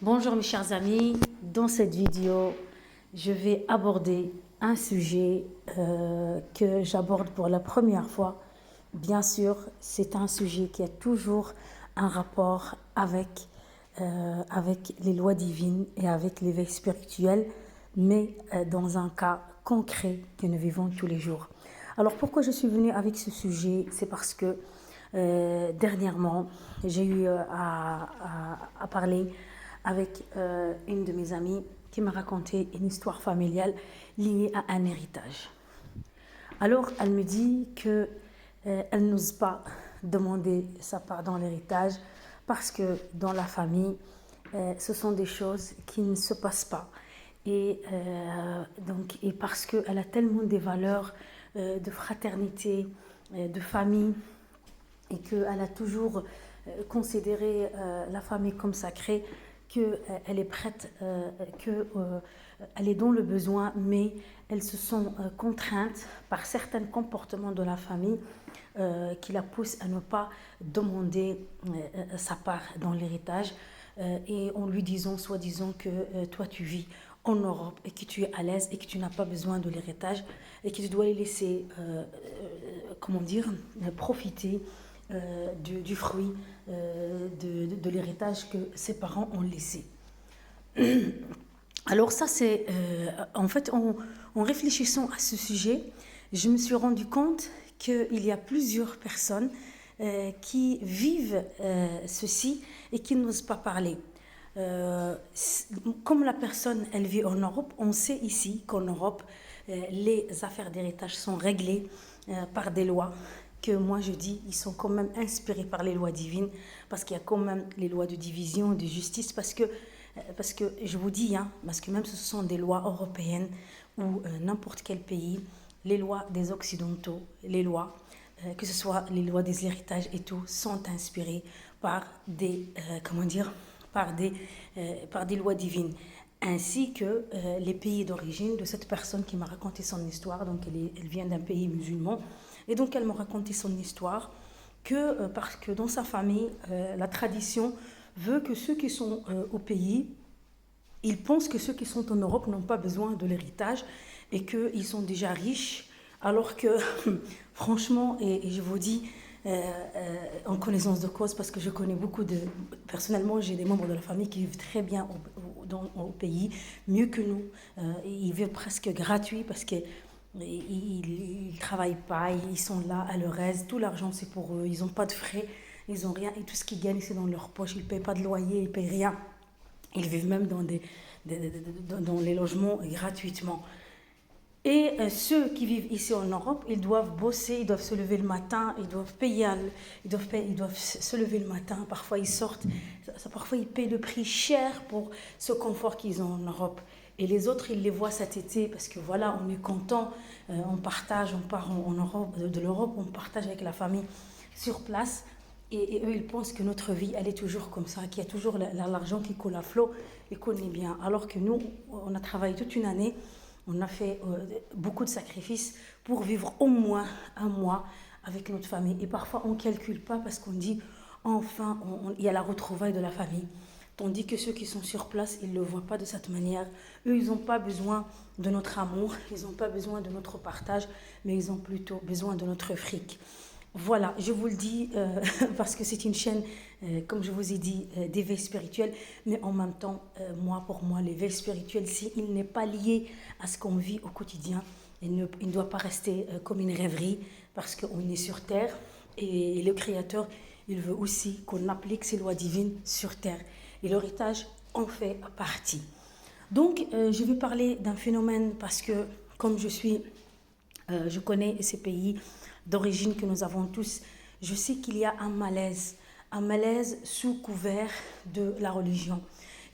Bonjour mes chers amis, dans cette vidéo, je vais aborder un sujet que j'aborde pour la première fois. Bien sûr, c'est un sujet qui a toujours un rapport avec les lois divines et avec l'éveil spirituel, mais dans un cas concret que nous vivons tous les jours. Alors pourquoi je suis venue avec ce sujet? C'est parce que dernièrement, j'ai eu à parler avec une de mes amies qui m'a raconté une histoire familiale liée à un héritage. Alors, elle me dit que elle n'ose pas demander sa part dans l'héritage parce que dans la famille, ce sont des choses qui ne se passent pas. Et parce qu'elle a tellement des valeurs de fraternité, de famille, et qu'elle a toujours considéré la famille comme sacrée, qu'elle est prête, qu'elle est dans le besoin, mais elles se sont contraintes par certains comportements de la famille qui la poussent à ne pas demander sa part dans l'héritage, et en lui disant, soi-disant, que toi tu vis en Europe et que tu es à l'aise et que tu n'as pas besoin de l'héritage et que tu dois les laisser, comment dire, profiter du fruit de l'héritage que ses parents ont laissé. Alors ça, c'est en fait, en réfléchissant à ce sujet, je me suis rendu compte qu'il y a plusieurs personnes qui vivent ceci et qui n'osent pas parler. Comme la personne, elle vit en Europe, on sait ici qu'en Europe, les affaires d'héritage sont réglées par des lois que moi je dis, ils sont quand même inspirés par les lois divines, parce qu'il y a quand même les lois de division, de justice, parce que je vous dis, hein, parce que même ce sont des lois européennes ou n'importe quel pays, les lois des Occidentaux, les lois, que ce soit les lois des héritages et tout, sont inspirées par des, comment dire, par des lois divines, ainsi que les pays d'origine de cette personne qui m'a raconté son histoire. Donc elle vient d'un pays musulman, et donc elle m'a raconté son histoire, parce que dans sa famille, la tradition veut que ceux qui sont au pays, ils pensent que ceux qui sont en Europe n'ont pas besoin de l'héritage et qu'ils sont déjà riches, alors que franchement, et je vous dis en connaissance de cause, parce que je connais beaucoup de... Personnellement, j'ai des membres de la famille qui vivent très bien au pays, mieux que nous. Ils vivent presque gratuits parce qu'ils ne travaillent pas, ils sont là à leur aise, tout l'argent c'est pour eux, ils n'ont pas de frais, ils n'ont rien, et tout ce qu'ils gagnent c'est dans leur poche, ils ne payent pas de loyer, ils ne payent rien. Ils vivent même dans les logements gratuitement. Et ceux qui vivent ici en Europe, ils doivent bosser, ils doivent se lever le matin, ils doivent payer, ils doivent se lever le matin. Parfois ils sortent, parfois ils payent le prix cher pour ce confort qu'ils ont en Europe. Et les autres, ils les voient cet été parce que voilà, on est content, on partage, on part en Europe, de l'Europe, on partage avec la famille sur place. Et eux, ils pensent que notre vie, elle est toujours comme ça, qu'il y a toujours l'argent qui coule à flot et qu'on est bien. Alors que nous, on a travaillé toute une année, on a fait beaucoup de sacrifices pour vivre au moins un mois avec notre famille. Et parfois, on ne calcule pas parce qu'on dit, enfin, il y a la retrouvaille de la famille. Tandis que ceux qui sont sur place, ils ne le voient pas de cette manière. Eux, ils n'ont pas besoin de notre amour, ils n'ont pas besoin de notre partage, mais ils ont plutôt besoin de notre fric. Voilà, je vous le dis parce que c'est une chaîne, comme je vous ai dit, d'éveil spirituel, mais en même temps, pour moi, l'éveil spirituel, s'il n'est pas lié à ce qu'on vit au quotidien, il ne doit pas rester comme une rêverie, parce qu'on est sur Terre, et le Créateur, il veut aussi qu'on applique ses lois divines sur Terre. Et l'héritage en fait partie. Donc, je vais parler d'un phénomène parce que, comme je connais ces pays d'origine que nous avons tous, je sais qu'il y a un malaise sous couvert de la religion.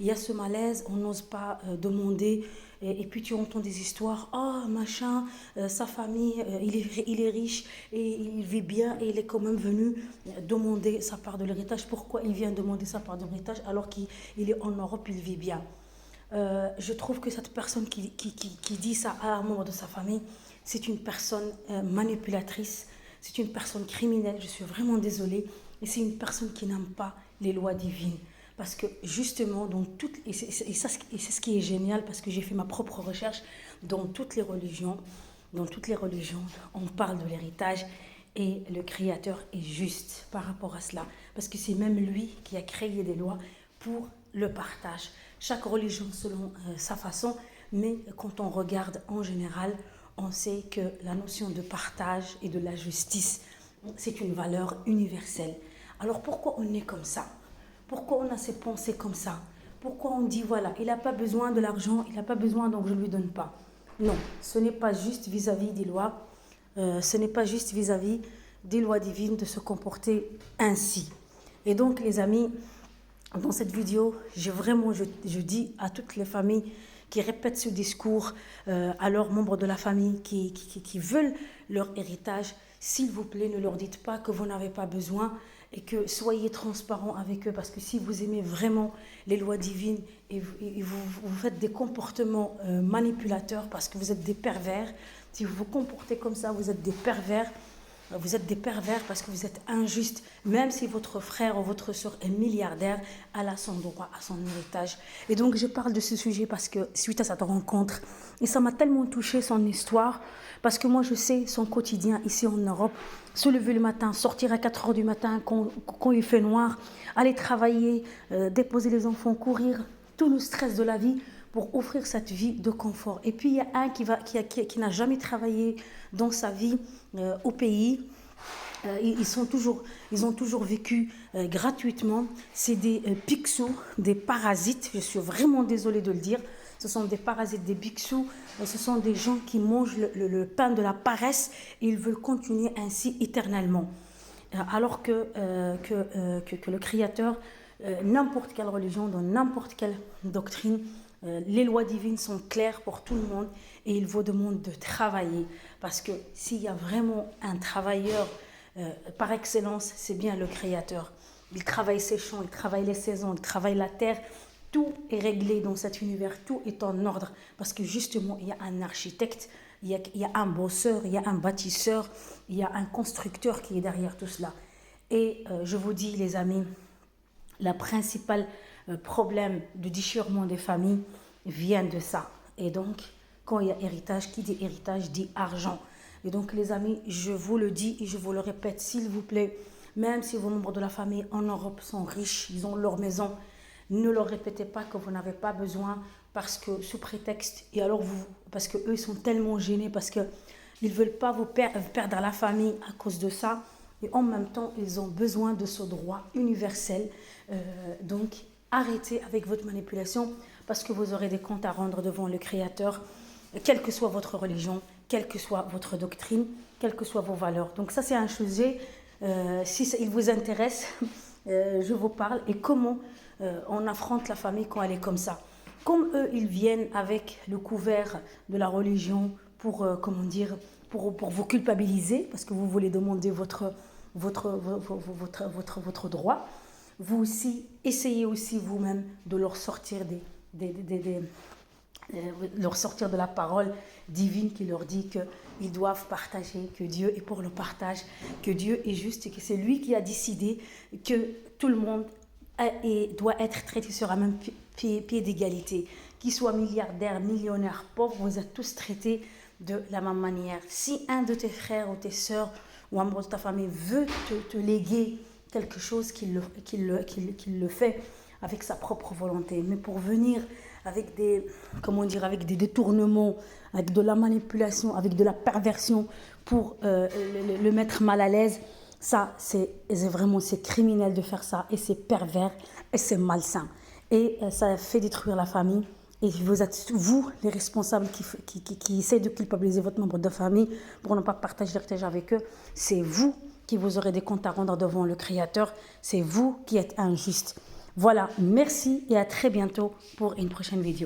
Il y a ce malaise, on n'ose pas demander, et puis tu entends des histoires, oh machin, sa famille, il est riche et il vit bien et il est quand même venu demander sa part de l'héritage. Pourquoi il vient demander sa part de l'héritage alors qu'il est en Europe, il vit bien? Je trouve que cette personne qui dit ça à un membre de sa famille, c'est une personne manipulatrice, c'est une personne criminelle, je suis vraiment désolée, et c'est une personne qui n'aime pas les lois divines. Parce que justement, et c'est ce qui est génial, parce que j'ai fait ma propre recherche, dans toutes les religions, on parle de l'héritage et le Créateur est juste par rapport à cela. Parce que c'est même lui qui a créé des lois pour le partage. Chaque religion selon sa façon, mais quand on regarde en général, on sait que la notion de partage et de la justice, c'est une valeur universelle. Alors pourquoi on est comme ça? Pourquoi on a ces pensées comme ça? Pourquoi on dit voilà, il n'a pas besoin de l'argent, il n'a pas besoin donc je ne lui donne pas? Non, ce n'est pas juste vis-à-vis des lois, ce n'est pas juste vis-à-vis des lois divines de se comporter ainsi. Et donc les amis, dans cette vidéo, je dis à toutes les familles qui répètent ce discours, à leurs membres de la famille qui veulent leur héritage, s'il vous plaît, ne leur dites pas que vous n'avez pas besoin et que soyez transparents avec eux, parce que si vous aimez vraiment les lois divines et vous faites des comportements manipulateurs parce que vous êtes des pervers, si vous vous comportez comme ça, vous êtes des pervers. Vous êtes des pervers parce que vous êtes injustes. Même si votre frère ou votre soeur est milliardaire, elle a son droit à son héritage. Et donc, je parle de ce sujet parce que suite à cette rencontre, et ça m'a tellement touché son histoire, parce que moi, je sais son quotidien ici en Europe. Se lever le matin, sortir à 4 heures du matin quand il fait noir, aller travailler, déposer les enfants, courir, tout le stress de la vie pour offrir cette vie de confort. Et puis, il y a un qui n'a jamais travaillé dans sa vie au pays. Ils ont toujours vécu gratuitement. C'est des picsous, des parasites. Je suis vraiment désolée de le dire. Ce sont des parasites, des biksous. Ce sont des gens qui mangent le pain de la paresse et ils veulent continuer ainsi éternellement. Alors que le Créateur, n'importe quelle religion, dans n'importe quelle doctrine, les lois divines sont claires pour tout le monde et il vous demande de travailler. Parce que s'il y a vraiment un travailleur par excellence, c'est bien le Créateur. Il travaille ses champs, il travaille les saisons, il travaille la terre. Tout est réglé dans cet univers, tout est en ordre. Parce que justement, il y a un architecte, il y a un bosseur, il y a un bâtisseur, il y a un constructeur qui est derrière tout cela. Et je vous dis les amis, la principale problème de déchirement des familles vient de ça. Et donc, quand il y a héritage, qui dit héritage dit argent. Et donc, les amis, je vous le dis et je vous le répète, s'il vous plaît, même si vos membres de la famille en Europe sont riches, ils ont leur maison, ne leur répétez pas que vous n'avez pas besoin parce que sous prétexte, et alors parce qu'eux, ils sont tellement gênés, parce qu'ils ne veulent pas vous perdre la famille à cause de ça. Et en même temps, ils ont besoin de ce droit universel. Donc, arrêtez avec votre manipulation parce que vous aurez des comptes à rendre devant le Créateur, quelle que soit votre religion, quelle que soit votre doctrine, quelles que soient vos valeurs. Donc ça, c'est un sujet, si il vous intéresse, je vous parle et comment on affronte la famille quand elle est comme ça. Comme eux, ils viennent avec le couvert de la religion pour, pour vous culpabiliser, parce que vous voulez demander votre droit. Vous aussi, essayez aussi vous-même de leur sortir leur sortir de la parole divine qui leur dit qu'ils doivent partager, que Dieu est pour le partage, que Dieu est juste et que c'est lui qui a décidé que tout le monde doit être traité sur un même pied d'égalité. Qu'ils soient milliardaires, millionnaires, pauvres, vous êtes tous traités de la même manière. Si un de tes frères ou tes sœurs ou un membre de ta famille veut te léguer quelque chose, qu'il le fait avec sa propre volonté. Mais pour venir avec avec des détournements, avec de la manipulation, avec de la perversion pour le mettre mal à l'aise, ça, c'est criminel de faire ça et c'est pervers et c'est malsain. Et ça fait détruire la famille. Et vous êtes, vous, les responsables qui essaient de culpabiliser votre membre de famille pour ne pas partager l'héritage avec eux. C'est vous qui vous aurez des comptes à rendre devant le Créateur. C'est vous qui êtes injuste. Voilà, merci et à très bientôt pour une prochaine vidéo.